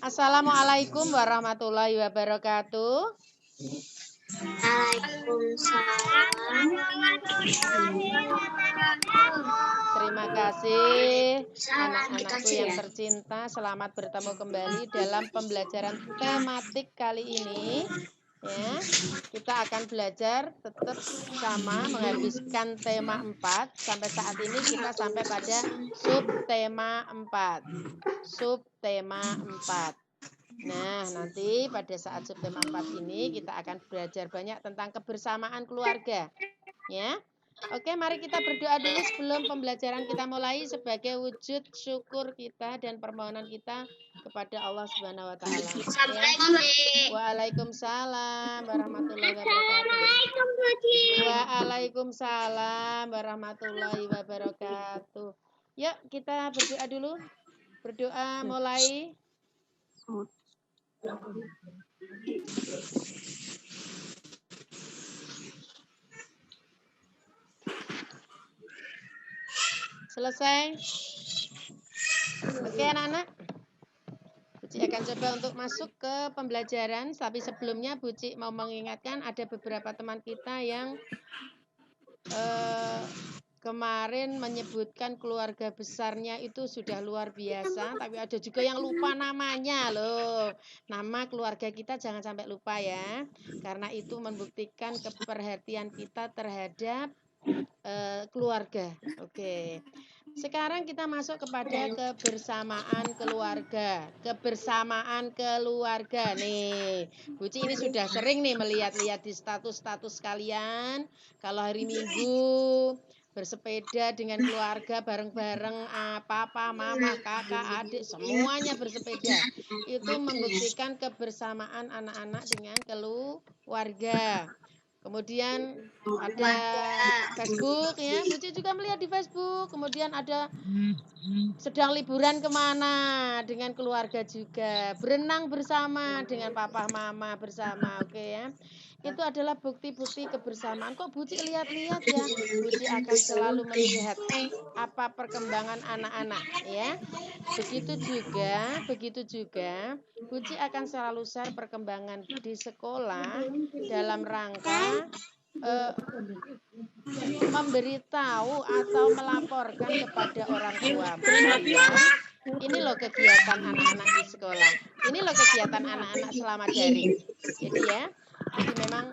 Assalamualaikum warahmatullahi wabarakatuh. Waalaikumsalam. Terima kasih anak-anakku yang tercinta. Selamat bertemu kembali dalam pembelajaran tematik kali ini. Ya, kita akan belajar tetap sama menghabiskan tema 4. Sampai saat ini kita sampai pada subtema 4. Subtema 4. Nah, nanti pada saat subtema 4 ini kita akan belajar banyak tentang kebersamaan keluarga. Ya. Oke, mari kita berdoa dulu sebelum pembelajaran kita mulai sebagai wujud syukur kita dan permohonan kita kepada Allah Subhanahu wa taala. Ya. Waalaikumsalam warahmatullahi wabarakatuh. Waalaikumsalam warahmatullahi wabarakatuh. Yuk, kita berdoa dulu. Berdoa mulai. Selesai? Oke anak-anak. Buci akan coba untuk masuk ke pembelajaran. Tapi sebelumnya Buci mau mengingatkan ada beberapa teman kita yang kemarin menyebutkan keluarga besarnya itu sudah luar biasa. Tapi ada juga yang lupa namanya loh. Nama keluarga kita jangan sampai lupa ya. Karena itu membuktikan keperhatian kita terhadap keluarga. Oke. Sekarang kita masuk kepada kebersamaan keluarga. Kebersamaan keluarga nih. Buci ini sudah sering nih melihat-lihat di status-status kalian. Kalau hari Minggu bersepeda dengan keluarga bareng-bareng, papa, mama, kakak, adik, semuanya bersepeda. Itu membuktikan kebersamaan anak-anak dengan keluarga. Kemudian ada Facebook ya, Buci juga melihat di Facebook. Kemudian ada sedang liburan kemana dengan keluarga juga, berenang bersama dengan papa mama bersama, oke ya. Itu adalah bukti-bukti kebersamaan. Kok Buci lihat-lihat ya, Buci akan selalu melihat apa perkembangan anak-anak ya. Begitu juga Buci akan selalu share perkembangan di sekolah dalam rangka memberitahu atau melaporkan kepada orang tua bahwa ini loh kegiatan anak-anak di sekolah. Ini loh kegiatan anak-anak selama daring. Jadi ya, jadi memang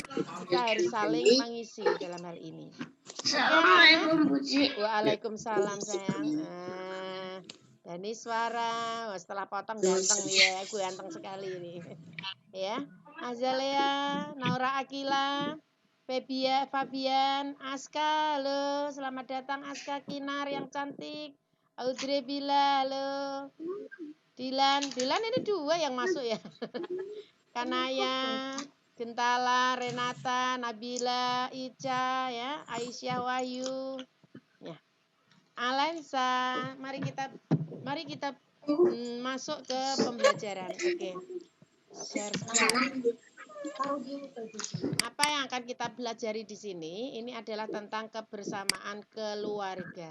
kita harus saling mengisi dalam hal ini. Assalamualaikum Buci. Waalaikumsalam sayang. Dani suara, setelah potong ganteng ya, gue ganteng sekali ini. Ya, Azalea, Naura Akila, Fabian, Aska, halo, selamat datang Aska Kinar yang cantik. Audrey Bila, halo. Dilan ini 2 yang masuk ya. Kanaya, Gentala, Renata, Nabila, Ica, ya, Aisyah Wahyu, ya. Alensa, mari kita masuk ke pembelajaran. Oke. Share screen. Apa yang akan kita pelajari di sini? Ini adalah tentang kebersamaan keluarga.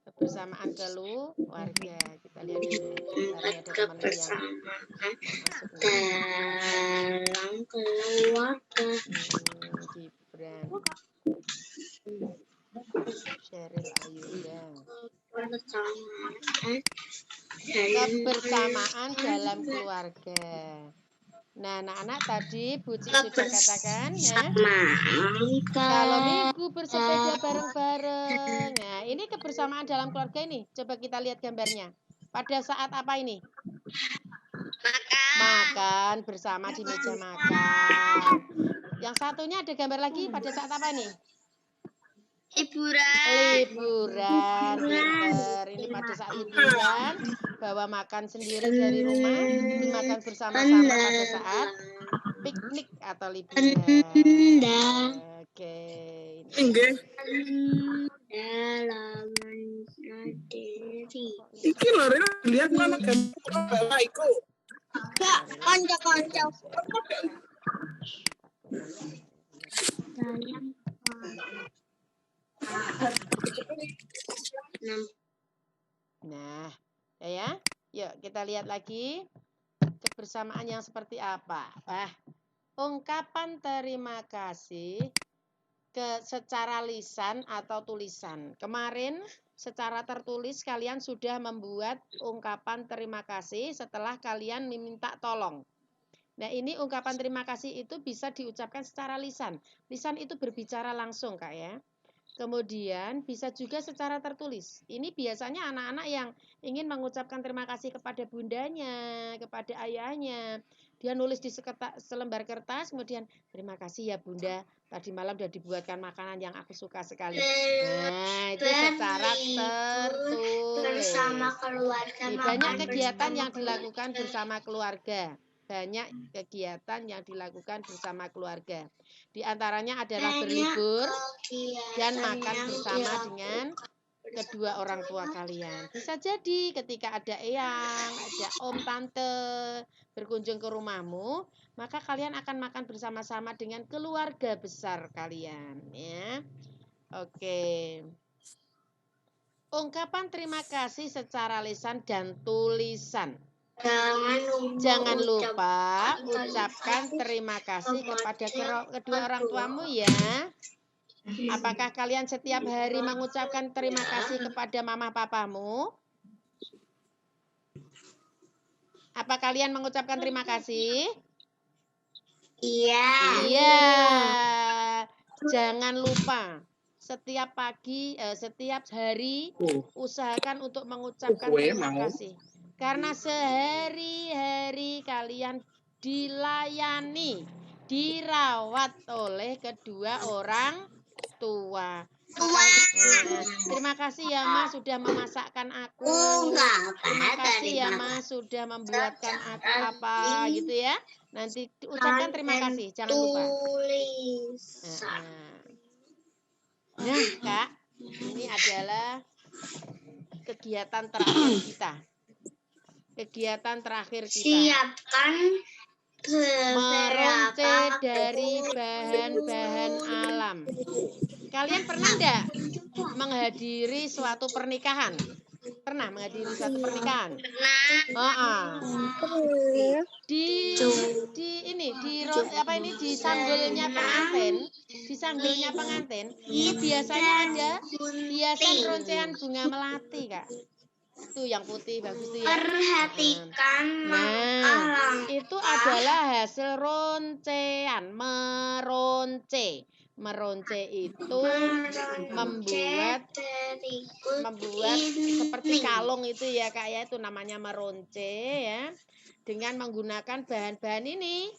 Kebersamaan keluarga. Kita lihat dulu. Ada teman yang masuk dalam keluarga. Gibran. Sheryl Ayunda. Kebersamaan dalam keluarga. Nah, anak-anak tadi Buci sudah katakan ya. Kalau Minggu bersepeda bareng-bareng. Nah, ini kebersamaan dalam keluarga ini. Coba kita lihat gambarnya. Pada saat apa ini? Makan bersama di meja makan. Yang satunya ada gambar lagi pada saat apa nih? Liburan, pinter. Ini pada saat liburan, bawa makan sendiri dari rumah, dimakan bersama-sama pada saat piknik atau liburan. Oke. Iki lho Rena lihat mana gambar iku. Konco. Nah, ya. Yuk kita lihat lagi kebersamaan yang seperti apa. Ungkapan terima kasih secara lisan atau tulisan. Kemarin secara tertulis kalian sudah membuat ungkapan terima kasih setelah kalian meminta tolong. Nah, ini ungkapan terima kasih itu bisa diucapkan secara lisan. Lisan itu berbicara langsung, Kak ya. Kemudian bisa juga secara tertulis. Ini biasanya anak-anak yang ingin mengucapkan terima kasih kepada bundanya, kepada ayahnya. Dia nulis di selembar kertas, kemudian terima kasih ya bunda, tadi malam sudah dibuatkan makanan yang aku suka sekali. Nah, itu secara tertulis. Bersama keluarga. Banyak kegiatan yang dilakukan bersama keluarga. Banyak kegiatan yang dilakukan bersama keluarga. Di antaranya adalah berlibur dan makan bersama dengan kedua orang tua kalian. Bisa jadi ketika ada eyang, ada om, tante berkunjung ke rumahmu, maka kalian akan makan bersama-sama dengan keluarga besar kalian. Ya, oke. Ungkapan terima kasih secara lisan dan tulisan. Jangan lupa ucapkan terima kasih kepada kedua orang tuamu ya. Apakah kalian setiap hari mengucapkan terima kasih kepada mama papamu? Apa kalian mengucapkan terima kasih? Iya. Iya. Jangan lupa setiap pagi, setiap hari usahakan untuk mengucapkan terima kasih. Karena sehari-hari kalian dilayani, dirawat oleh kedua orang tua. Terima kasih ya Mas sudah memasakkan aku. Terima kasih ya Mas sudah membuatkan aku apa gitu ya. Nanti ucapkan terima kasih, jangan lupa. Nah, Kak, ini adalah kegiatan terakhir kita. Kegiatan terakhir kita. Siapkan meronce dari bahan-bahan alam. Kalian pernah enggak menghadiri suatu pernikahan? Pernah menghadiri suatu pernikahan? Di sanggulnya pengantin, itu biasanya ada hiasan roncean bunga melati, Kak. Itu yang putih bagus itu ya. Perhatikan nah, itu adalah hasil roncean, meronce. Meronce itu membuat seperti kalung itu ya Kak ya, itu namanya meronce ya. Dengan menggunakan bahan-bahan ini.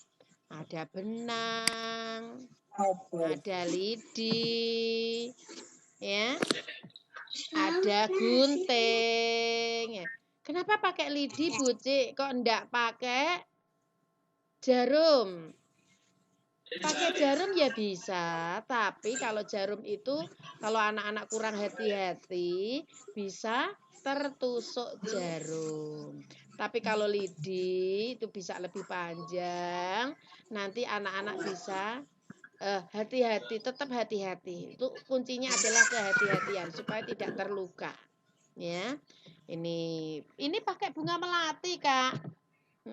Ada benang, ada lidi, ya. Ada gunting. Kenapa pakai lidi, Bu Cik? Kok enggak pakai jarum? Pakai jarum ya bisa, tapi kalau jarum itu kalau anak-anak kurang hati-hati bisa tertusuk jarum. Tapi kalau lidi itu bisa lebih panjang, nanti anak-anak bisa hati-hati, tetap hati-hati. Itu kuncinya adalah kehati-hatian supaya tidak terluka. Ya. Ini pakai bunga melati, Kak.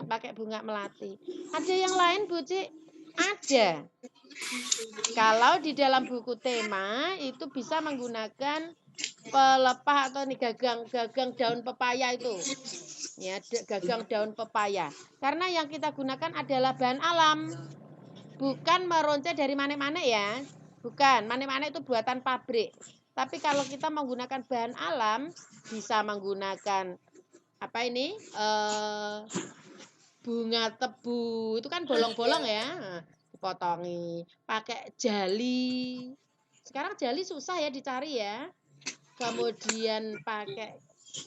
Pakai bunga melati. Ada yang lain, Bu Cik? Ada. Kalau di dalam buku tema itu bisa menggunakan pelepah atau gagang daun pepaya itu. Ya, gagang daun pepaya. Karena yang kita gunakan adalah bahan alam. Bukan meronce dari manek-manek ya. Bukan, manek-manek itu buatan pabrik. Tapi kalau kita menggunakan bahan alam, bisa menggunakan apa ini? Bunga tebu. Itu kan bolong-bolong ya. Dipotongi. Pakai jali. Sekarang jali susah ya dicari ya. Kemudian pakai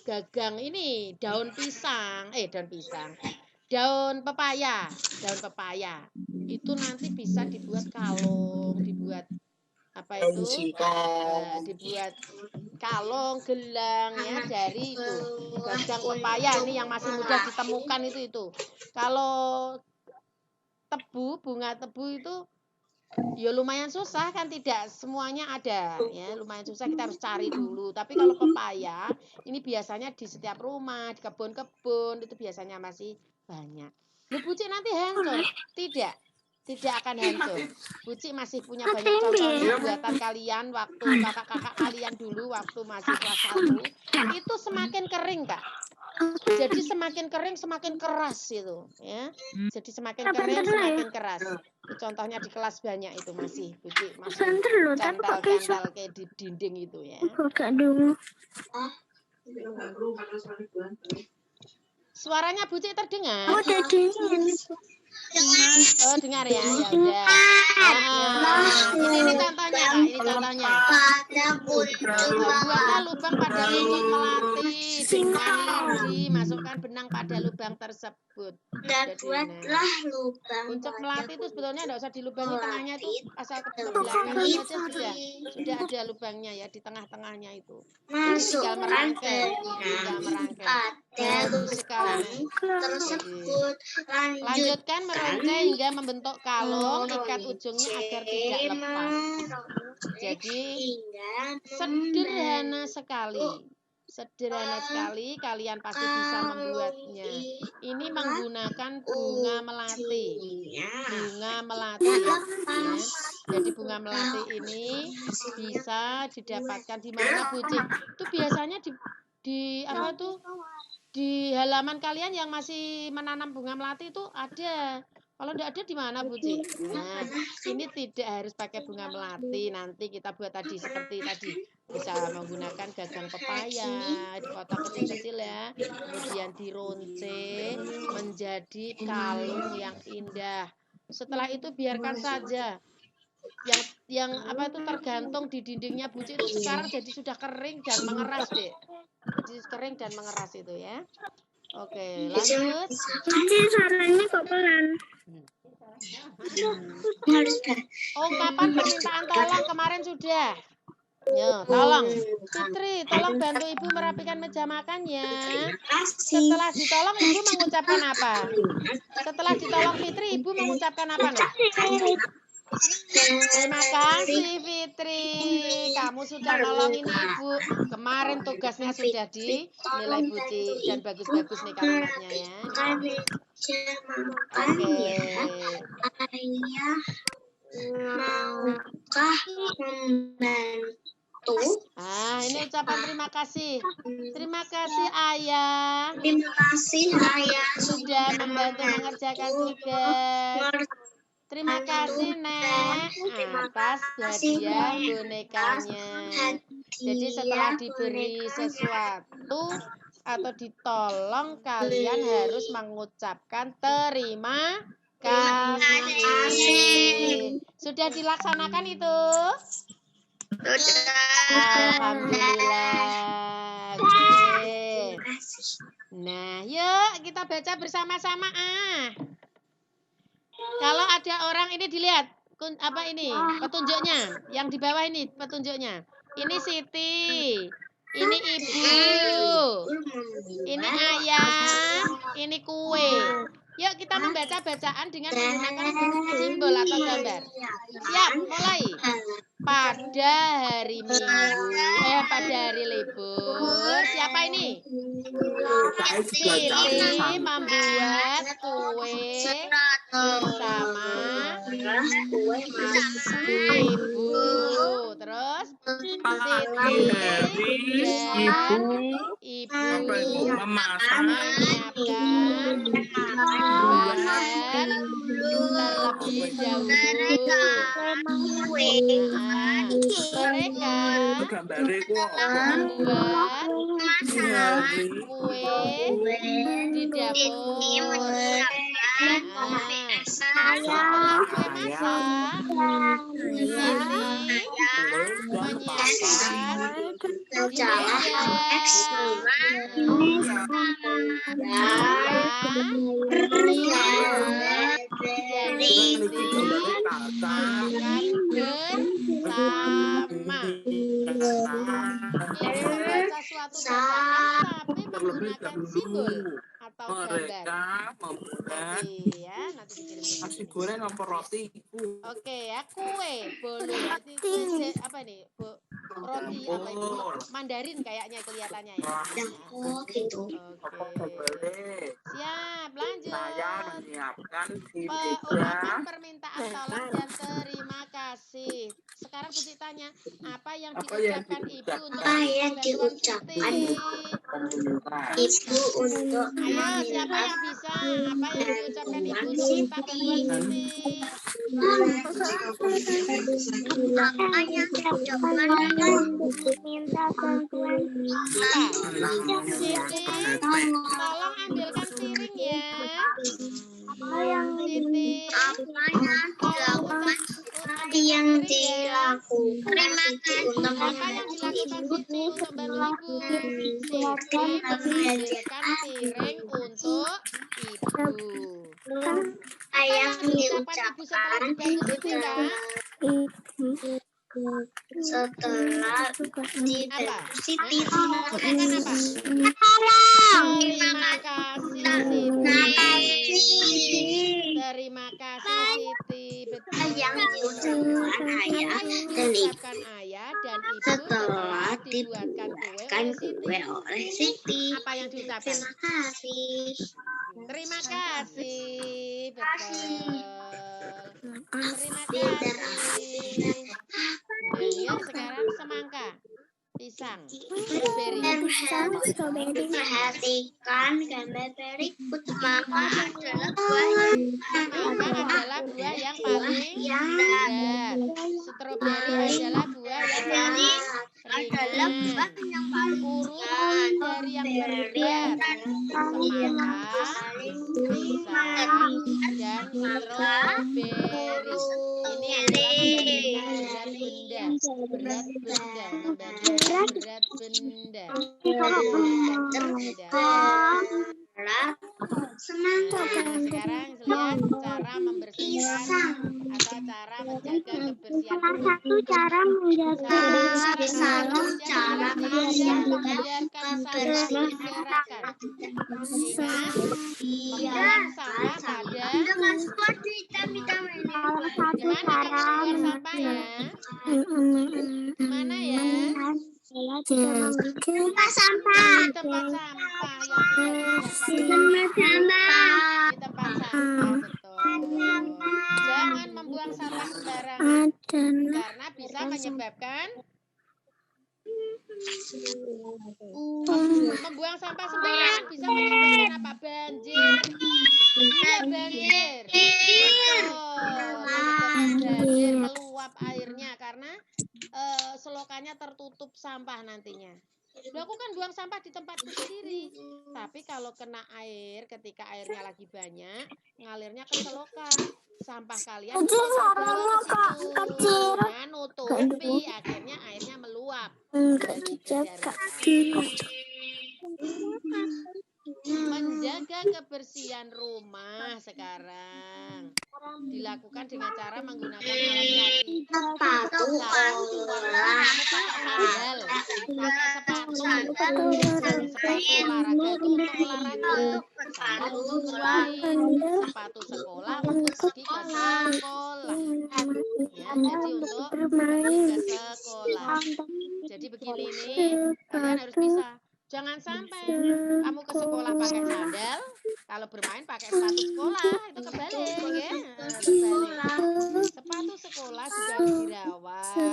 gagang ini, daun pisang. Daun pepaya. Itu nanti bisa dibuat kalung, dibuat apa itu? Dibuat kalung, gelang ya dari itu. Gagang pepaya ini yang masih mudah ditemukan itu. Kalau tebu, bunga tebu itu Ya lumayan susah kan, tidak semuanya ada ya, lumayan susah, kita harus cari dulu. Tapi kalau pepaya ini biasanya di setiap rumah, di kebun-kebun itu biasanya masih banyak. Lu Buci nanti hancur? Tidak. Tidak akan hancur. Buci masih punya banyak contohnya buatan kalian waktu kakak-kakak kalian dulu waktu masih kelas 1. Itu semakin kering, Kak. Jadi semakin kering semakin keras itu, ya. Jadi semakin kering semakin keras. Itu contohnya di kelas banyak itu masih tempel-tempel kayak di dinding itu ya. Suaranya Buci terdengar? Oh, dengar ya. Ya udah. Ini contohnya, Kak. Ini contohnya. Buatlah lubang pada pucuk melati dengan lidi, masukkan benang pada lubang tersebut. Dan buatlah lubang. Pucuk melati itu sebetulnya tidak usah dilubangi tengahnya, itu asal ke belakang saja sudah ada lubangnya ya di tengah-tengahnya itu. Masukkan merangkai. pada lubang tersebut. Lanjutkan merangkai hingga membentuk kalung, ikat ujungnya agar tidak lepas. Jadi sederhana sekali, kalian pasti bisa membuatnya. Ini menggunakan bunga melati. Ya. Jadi bunga melati ini bisa didapatkan di mana, Buci? Itu biasanya di apa tuh? Di halaman kalian yang masih menanam bunga melati itu ada. Kalau tidak ada di mana, Buci? Nah, ini tidak harus pakai bunga melati. Nanti kita buat tadi seperti tadi. Bisa menggunakan gagang pepaya, dipotong kecil-kecil ya. Kemudian dironce menjadi kalung yang indah. Setelah itu biarkan saja. Yang apa itu tergantung di dindingnya Buci itu sekarang jadi sudah kering dan mengeras, Dek. Jadi kering dan mengeras itu ya. Oke, lanjut. Suaranya kok pelan. Ungkapan permintaan tolong kemarin sudah. Yo, tolong. Fitri, tolong bantu Ibu merapikan meja makan ya. Setelah ditolong Ibu mengucapkan apa? Setelah ditolong Fitri, Ibu mengucapkan apa, Nak? Terima kasih Fitri, kamu sudah nolongin Ibu. Kemarin tugasnya sudah dinilai Buci dan bagus-bagus nih kalimatnya ya. Oke. Maukah membantu? Ini ucapan terima kasih. Terima kasih Ayah. Terima kasih Ayah sudah membantu mengerjakan tugas. Terima kasih Nek atas hadiah bonekanya. Jadi setelah diberi sesuatu atau ditolong, kalian harus mengucapkan terima kasih. Sudah dilaksanakan itu? Alhamdulillah. Oke. Nah, yuk kita baca bersama-sama. Kalau ada orang ini dilihat apa ini petunjuknya, yang di bawah ini petunjuknya. Ini Siti, ini Ibu, ini Ayah, ini kue. Yuk kita membaca bacaan dengan menggunakan simbol atau gambar. Siap, mulai. Pada hari Minggu, pada hari libur, siapa ini? Siti membuat kue bersama Ibu. Terus Siti dan Ibu menyiapkan bahan terlebih dahulu. Mereka membuat kue di dapur. Setelah kue masak, Siti menyiapkan di bersama. Ini membaca suatu bacaan tapi menggunakan simbol atau gambar? Mereka membuat Nanti ya, nanti dikirim ke nasi sini. goreng apa roti? Oke ya, kue, bolu, berarti kue apa nih? Roti apa ini? Mandarin kayaknya kelihatannya ya. Dako gitu. Apa Oke. boleh? Siap, lanjut. Saya menyiapkan di Ungkapan meja. permintaan tolong dan terima kasih. Sekarang Putri tanya, apa yang Apa yang diucapkan Ibu untuk Apa yang bantuan diucapkan Siti? Ibu untuk Ayo, siapa meminta yang bisa? Apa yang diucapkan Ibu bantuan untuk minta bantuan Siti? Siti? Apa yang diucapkan minta bantuan Apa? Siti, tolong ambilkan piring ya. Siti, apa yang tolong dilakukan yang ambilkan piring ya. dilakukan Siti untuk Apa yang dilakukan Siti untuk bantu Ibu? Siti membantu mengambilkan piring untuk Ibu. apa yang Ucapan Ibu setelah diucapkan dibantu Siti, Kak? setelah dibantu Apa? Siti. Katakan apa? Terima kasih Siti. Terima kasih Siti. Betul. Yang diucapkan ayah Apa yang dan ibu diucapkan ayah dan ibu setelah dibuatkan kue oleh Siti? Siti. Apa yang diucapkan? Terima kasih. Terima kasih. Betul. Terima Biar kasih. Nah, yuk sekarang semangka, pisang, strawberry. Perhatikan gambar berikut. Mangga adalah buah Mangga adalah buah yang paling berat. Stroberi adalah buah yang paling adalah buah ringan. yang paling Urutan dari yang terberat. Semangka, pisang, dan stroberi. Ini adalah membandingkan berat benda. Membandingkan berat benda. semangka. Nah, sekarang lihat cara membersihkan atau cara menjaga kebersihan rumah. cara menjaga Satu cara Membiarkan sampah berserakan. Ingat, membuang sampah pada dengan seperti vitamin gimana kamu membuang sampah ya? Mana ya? tempat sampah. Di tempat sampah yang sudah di tempat sampah, betul. Jangan membuang sampah sembarangan karena bisa menyebabkan membuang sampah sembarangan bisa menyebabkan apa? Banjir. Iya, banjir. Betul. Menyebabkan banjir, meluap airnya karena selokannya tertutup sampah nantinya. Loh, aku kan buang sampah di tempatku sendiri. Tapi kalau kena air, ketika airnya lagi banyak, ngalirnya ke selokan. Sampah kalian itu terbawa ke situ. Nah, nutupi, akhirnya airnya meluap. Jadi ke daratan. Menjaga kebersihan rumah sekarang dilakukan dengan cara menggunakan alas kaki. Sepatu Waktu kamu pakai sandal, pakai sepatu olahraga itu untuk olahraga. Sandal untuk berlari, sepatu sekolah untuk pergi ke sekolah. Ya, jadi untuk pergi ke sekolah. Jadi begini nih, kalian harus bisa. Jangan sampai kamu ke sekolah pakai sandal, kalau bermain pakai sepatu sekolah, itu kebalik ya. Terbalik. Sepatu sekolah juga harus dirawat. Ya,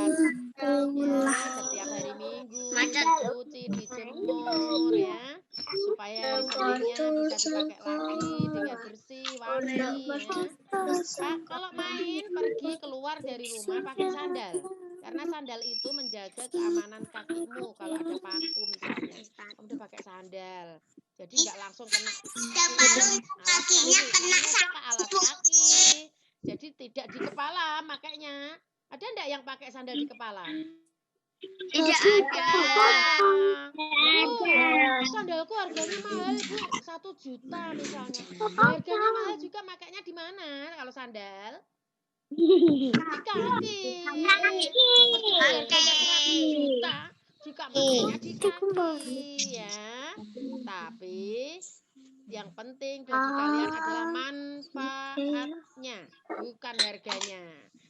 setiap hari Minggu dicuci, dijemur ya, supaya hari Seninnya bisa dipakai lagi dengan bersih, wangi ya. Kalau main pergi keluar dari rumah pakai sandal. Karena sandal itu menjaga keamanan kakimu. Kalau ada paku misalnya, kamu udah pakai sandal. Jadi nggak langsung kena kakinya kena alas kaki. Jadi tidak di kepala makanya. Ada enggak yang pakai sandal di kepala? Tidak ada. Sandalku harganya mahal, Bu. 1 juta misalnya. Harganya mahal juga, makanya di mana kalau sandal? Di kaki. Harganya 100 juta. Juga makanya di kaki ya. Tapi Yang penting bagi kalian adalah manfaatnya, bukan harganya.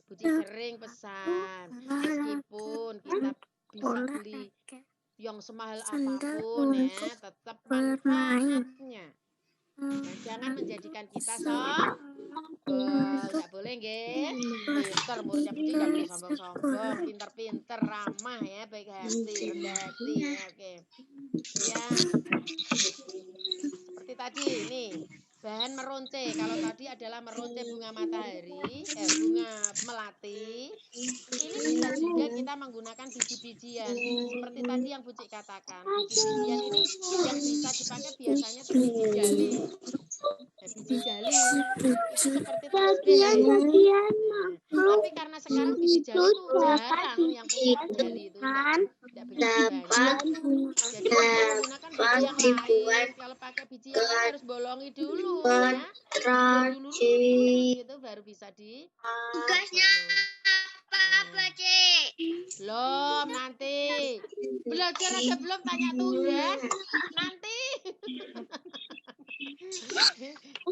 Buci sering pesan, meskipun kita bisa beli yang semahal apapun ya, tetap manfaatnya. Nah, jangan menjadikan kita sombong, nggak boleh nggih. Pinter muridnya Buci nggak boleh sombong-sombong, pinter-pinter, ramah ya, baik hati, rendah hati ya, oke. Ya, seperti tadi nih, bahan meronce. Kalau tadi adalah meronce bunga matahari, bunga melati. Ini bisa juga kita menggunakan biji-bijian. Seperti tadi yang Buci katakan, biji-bijian ini yang bisa dipakai biasanya tuh biji jali. Biji jali itu seperti tasbih. Nah, tapi karena sekarang biji jali itu jarang yang punya jali itu, tidak begitu banyak. Jadi kita menggunakan biji yang lain. Kalau pakai biji yang lain harus bolongi dulu ya. Dulu gitu baru bisa di. Tugasnya apa, Cik? Belum nanti. Belajar aja belum tanya tugas. Nanti.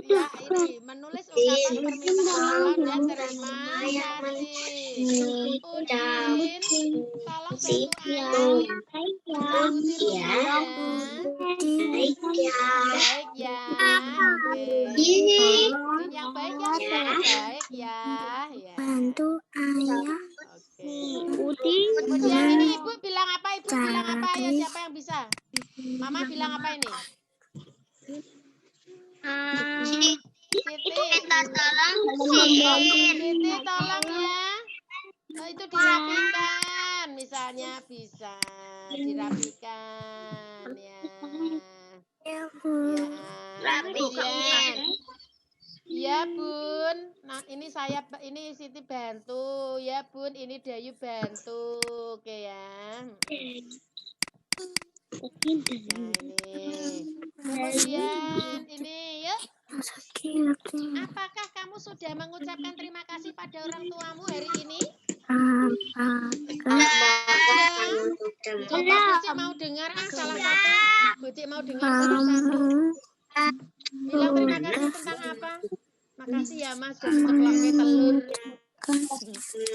Ya ini menulis ungkapan permintaan maaf dan terima kasih. Udin, tolong bantu ayah. Baik ya. Oke. Udin yang baik ya, yang baik ya. Bantu ayah. Oke. Kemudian ini ibu bilang apa? Ibu bilang apa ya? Siapa yang bisa? Mama bilang apa ini? Siti, Minta tolong, Siti tolong ya. Itu dirapikan, misalnya bisa dirapikan ya. Ya. Kemudian, ya Bun. Nah ini Siti bantu, ya Bun. Ini Dayu bantu, oke ya. Ya ini. Kemudian ini yuk. Apakah kamu sudah mengucapkan terima kasih pada orang tuamu hari ini? Coba Buci mau dengar salah satu. Buci mau dengar salah satu. Bilang terima kasih tentang apa? Makasih ya Mas sudah diceplokkan telur.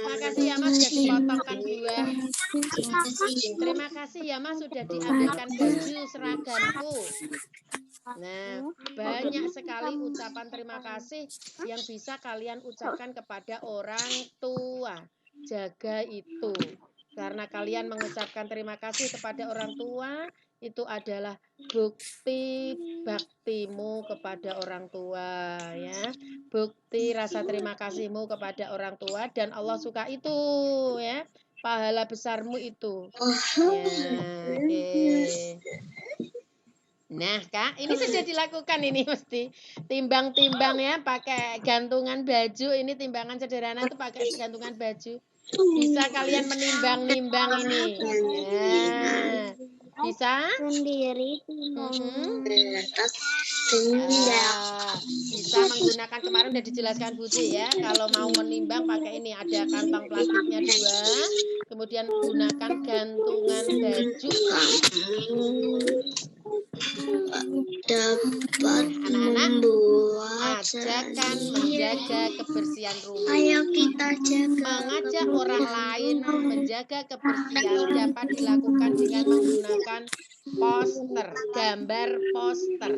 Makasih ya Mas sudah dipotongkan buah. Terima kasih ya Mas sudah diambilkan baju seragamku. Nah, banyak sekali ucapan terima kasih yang bisa kalian ucapkan kepada orang tua. Jaga itu. Karena kalian mengucapkan terima kasih kepada orang tua, itu adalah bukti baktimu kepada orang tua, ya. Bukti rasa terima kasihmu kepada orang tua dan Allah suka itu, ya. Pahala besarmu itu. Ya, oke. Nah, Kak, ini sudah dilakukan ini mesti timbang-timbang ya, pakai gantungan baju. Ini timbangan sederhana itu pakai gantungan baju. Bisa kalian menimbang-nimbang ini. Ya. Bisa? Sendiri. Bisa menggunakan, kemarin udah dijelaskan Buci ya. Kalau mau menimbang pakai ini, ada kantong plastiknya 2. Kemudian gunakan gantungan baju. Dapat Anak-anak, ajakan menjaga kebersihan rumah. Ayo kita jaga. Mengajak orang lain menjaga kebersihan dapat dilakukan dengan menggunakan poster, gambar poster.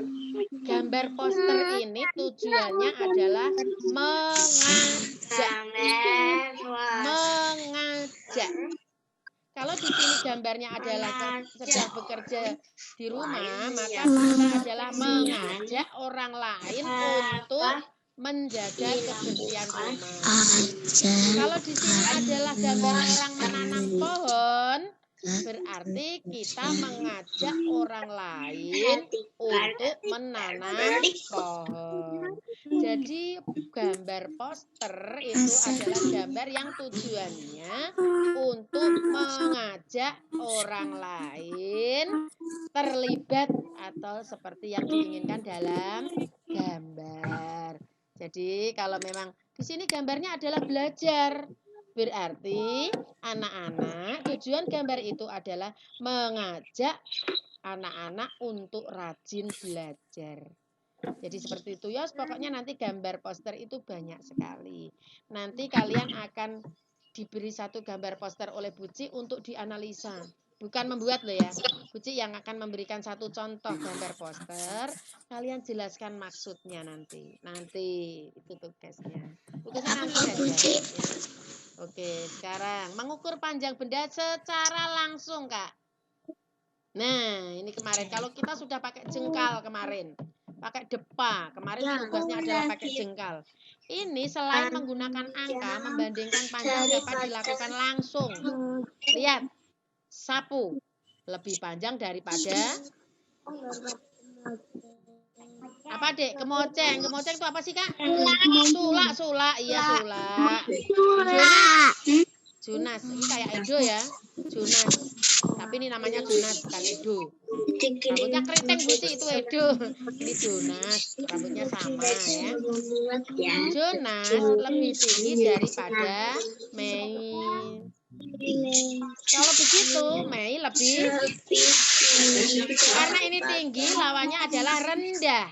Gambar poster ini tujuannya adalah mengajak. Kalau di sini gambarnya adalah sedang bekerja di rumah, maka kita adalah mengajak orang lain untuk menjaga kebersihan rumah. Kalau di sini adalah gambar orang menanam pohon, berarti kita mengajak orang lain untuk menanam pohon. Jadi gambar poster itu adalah gambar yang tujuannya untuk mengajak orang lain terlibat atau seperti yang diinginkan dalam gambar. Jadi kalau memang di sini gambarnya adalah belajar, berarti anak-anak tujuan gambar itu adalah mengajak anak-anak untuk rajin belajar. Jadi seperti itu ya, pokoknya nanti gambar poster itu banyak sekali. Nanti kalian akan diberi satu gambar poster oleh Buci untuk dianalisa. Bukan membuat loh ya. Buci yang akan memberikan satu contoh gambar poster, kalian jelaskan maksudnya nanti. Nanti itu tugasnya. Tugasnya nanti aja ya. Oke, sekarang mengukur panjang benda secara langsung, Kak. Nah, ini kemarin kalau kita sudah pakai jengkal kemarin, pakai depa, kemarin tugasnya adalah pakai jengkal. Ini selain menggunakan angka, membandingkan panjang dapat dilakukan langsung. Lihat, sapu lebih panjang daripada apa, Dek? Kemoceng. Kemoceng itu apa sih, Kak? Sulak. Iya, sulak. Junas. Ini kayak Edo ya. Junas. Tapi ini namanya Junas, bukan Edo. Rambutnya keriting Buci, itu Edo. Ini Junas. Rambutnya sama ya. Junas lebih tinggi daripada Mei. Kalau begitu, Mei lebih. Karena ini tinggi, lawannya adalah rendah.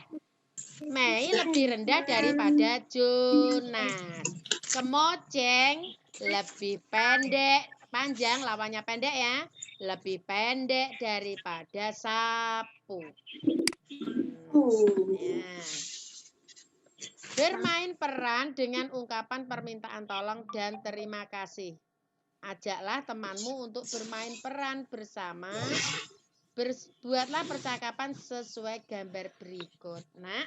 Mei lebih rendah daripada Junas. Kemoceng lebih pendek, panjang, lawannya pendek ya. Lebih pendek daripada sapu. Ya. Bermain peran dengan ungkapan permintaan tolong dan terima kasih. Ajaklah temanmu untuk bermain peran bersama. Buatlah percakapan sesuai gambar berikut. Nah,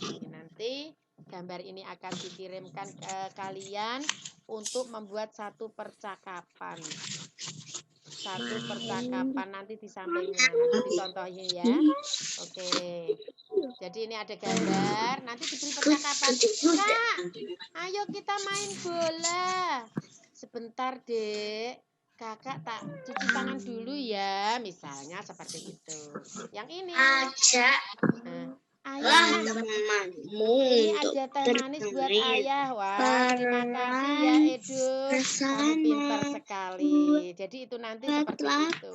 ini nanti gambar ini akan dikirimkan ke kalian untuk membuat satu percakapan. Satu percakapan nanti di sampingnya, nanti dicontohin ya. Oke. Jadi ini ada gambar, nanti diberi percakapan. Kak, ayo kita main bola. Sebentar, Dek. Kakak tak cuci tangan dulu ya, misalnya seperti itu. Yang ini. Ayah, ini ada teh manis buat ayah. Wah, terima kasih ya Edo. Kamu pintar sekali. Jadi itu nanti seperti itu.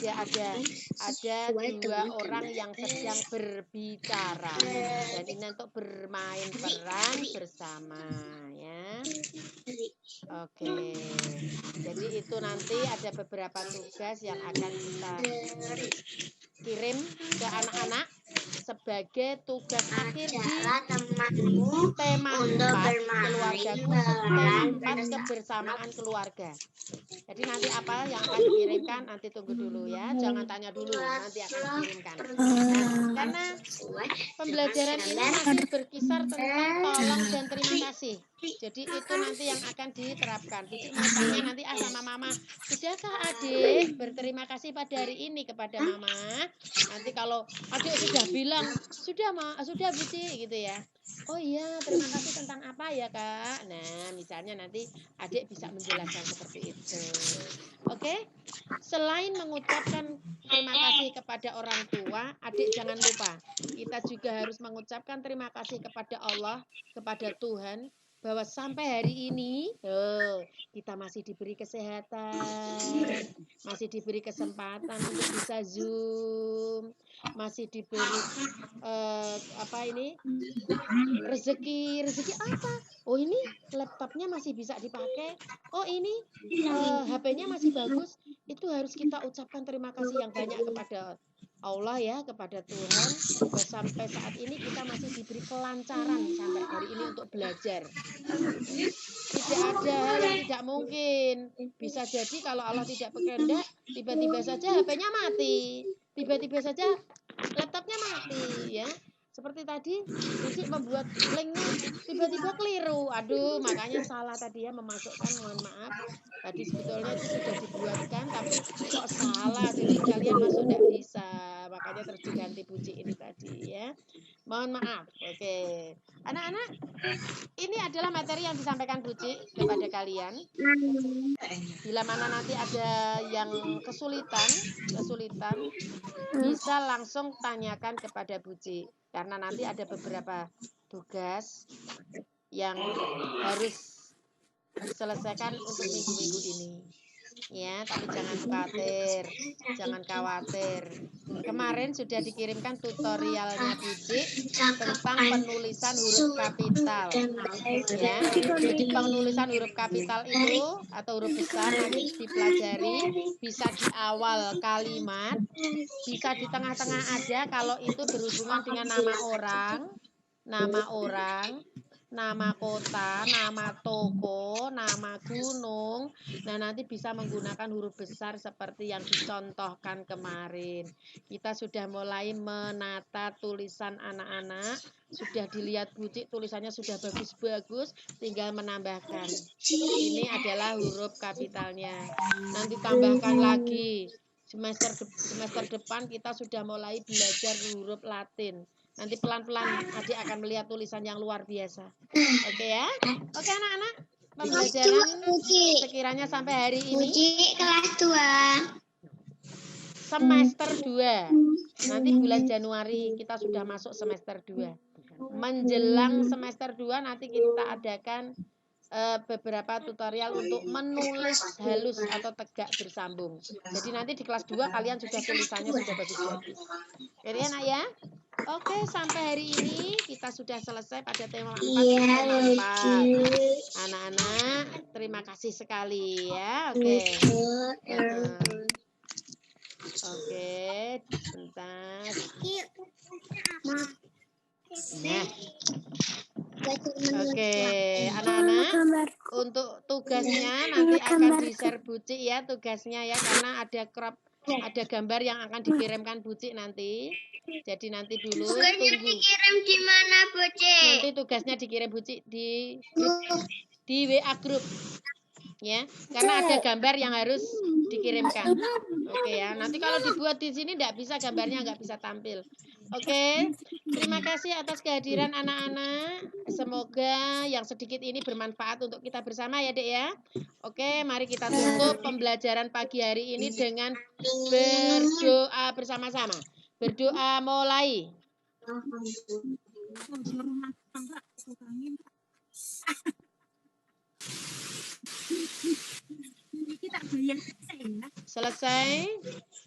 Ya ada dua orang yang sedang berbicara. Dan ini untuk bermain peran bersama ya. Oke. Jadi itu nanti ada beberapa tugas yang akan kita kirim ke anak-anak sebagai tugas akhir di tema 4 keluargaku, tema 4 kebersamaan keluarga. Jadi nanti apa yang akan dikirimkan nanti tunggu dulu ya, jangan tanya dulu, nanti akan dikirimkan. Nah, karena pembelajaran ini masih berkisar tentang tolong dan terima kasih. Jadi itu nanti yang akan diterapkan. Buci mau tanya nanti sama mama, sudahkah adik berterima kasih pada hari ini kepada mama? Nanti kalau adik sudah bilang, sudah Buci gitu ya. Oh iya, terima kasih tentang apa ya Kak? Nah, misalnya nanti adik bisa menjelaskan seperti itu. Oke? Selain mengucapkan terima kasih kepada orang tua, adik jangan lupa, kita juga harus mengucapkan terima kasih kepada Allah, kepada Tuhan, bahwa sampai hari ini kita masih diberi kesehatan, masih diberi kesempatan untuk bisa Zoom, masih diberi rezeki apa? Oh ini laptopnya masih bisa dipakai. Oh ini HP-nya masih bagus. Itu harus kita ucapkan terima kasih yang banyak kepada Allah ya, kepada Tuhan, bahwa sampai saat ini kita masih diberi kelancaran sampai hari ini untuk belajar. Tidak ada hal yang tidak mungkin. Bisa jadi kalau Allah tidak berkehendak, tiba-tiba saja HP-nya mati, tiba-tiba saja laptopnya mati ya. Seperti tadi, Buci membuat linknya tiba-tiba keliru. Aduh, makanya salah tadi ya memasukkan, mohon maaf. Tadi sebetulnya itu sudah dibuatkan, tapi kok salah. Jadi kalian masuk tidak bisa. Makanya terganti Buci ini tadi ya. Mohon maaf. Oke. Anak-anak, ini adalah materi yang disampaikan Buci kepada kalian. Bila mana nanti ada yang kesulitan, bisa langsung tanyakan kepada Buci. Karena nanti ada beberapa tugas yang harus diselesaikan untuk minggu-minggu ini. Ya, tapi jangan khawatir. Kemarin sudah dikirimkan tutorialnya Buci tentang penulisan huruf kapital. Ya, jadi penulisan huruf kapital itu atau huruf besar nanti dipelajari bisa di awal kalimat, bisa di tengah-tengah ada kalau itu berhubungan dengan nama orang, nama kota, nama toko, nama gunung. Nah, nanti bisa menggunakan huruf besar seperti yang dicontohkan kemarin. Kita sudah mulai menata tulisan anak-anak. Sudah dilihat Buci, tulisannya sudah bagus-bagus, tinggal menambahkan. Ini adalah huruf kapitalnya. Nanti tambahkan lagi. Semester depan kita sudah mulai belajar huruf Latin. Nanti pelan-pelan adik akan melihat tulisan yang luar biasa. Oke ya? Oke anak-anak. Pembelajaran sekiranya sampai hari ini. Buci kelas 2. Semester 2. Nanti bulan Januari kita sudah masuk semester 2. Menjelang semester 2 nanti kita adakan beberapa tutorial untuk menulis halus atau tegak bersambung. Jadi nanti di kelas 2 kalian sudah tulisannya sudah bagus-bagus. Oke anak ya? Oke, sampai hari ini kita sudah selesai pada tema 4. Anak-anak, terima kasih sekali ya. Oke. Oke, sebentar. Nah. Oke, anak-anak, untuk tugasnya nanti akan di-share Buci ya tugasnya ya, karena ada gambar yang akan dikirimkan Buci nanti. Jadi nanti dulu Tugasnya tunggu. dikirim di mana, Buci? Nanti tugasnya dikirim Buci di WA grup. Ya, karena ada gambar yang harus dikirimkan. Oke ya, nanti kalau dibuat di sini nggak bisa, gambarnya nggak bisa tampil. Oke, terima kasih atas kehadiran anak-anak. Semoga yang sedikit ini bermanfaat untuk kita bersama ya, Dek ya. Oke, mari kita tutup pembelajaran pagi hari ini dengan berdoa bersama-sama. Berdoa mulai. Selesai.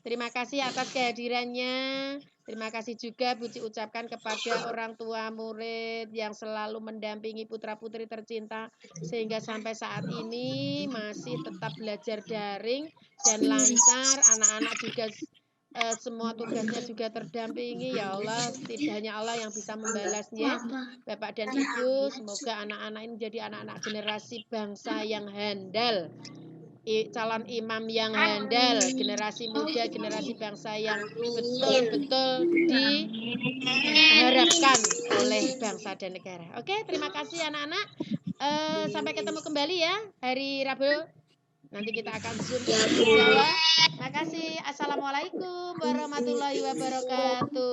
Terima kasih atas kehadirannya. Terima kasih juga Buci ucapkan kepada orang tua murid yang selalu mendampingi putra-putri tercinta sehingga sampai saat ini masih tetap belajar daring dan lancar. Anak-anak juga semua tugasnya juga terdampingi. Ya Allah, tidak hanya Allah yang bisa membalasnya. Bapak dan Ibu, semoga anak-anak ini menjadi anak-anak generasi bangsa yang handal, calon imam yang handal, generasi muda, generasi bangsa yang betul-betul diharapkan oleh bangsa dan negara. Oke, terima kasih anak-anak. Sampai ketemu kembali ya hari Rabu. Nanti kita akan zoom ke Jawa. Terima kasih. Assalamualaikum warahmatullahi wabarakatuh.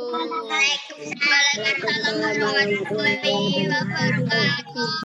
Waalaikumsalam warahmatullahi wabarakatuh.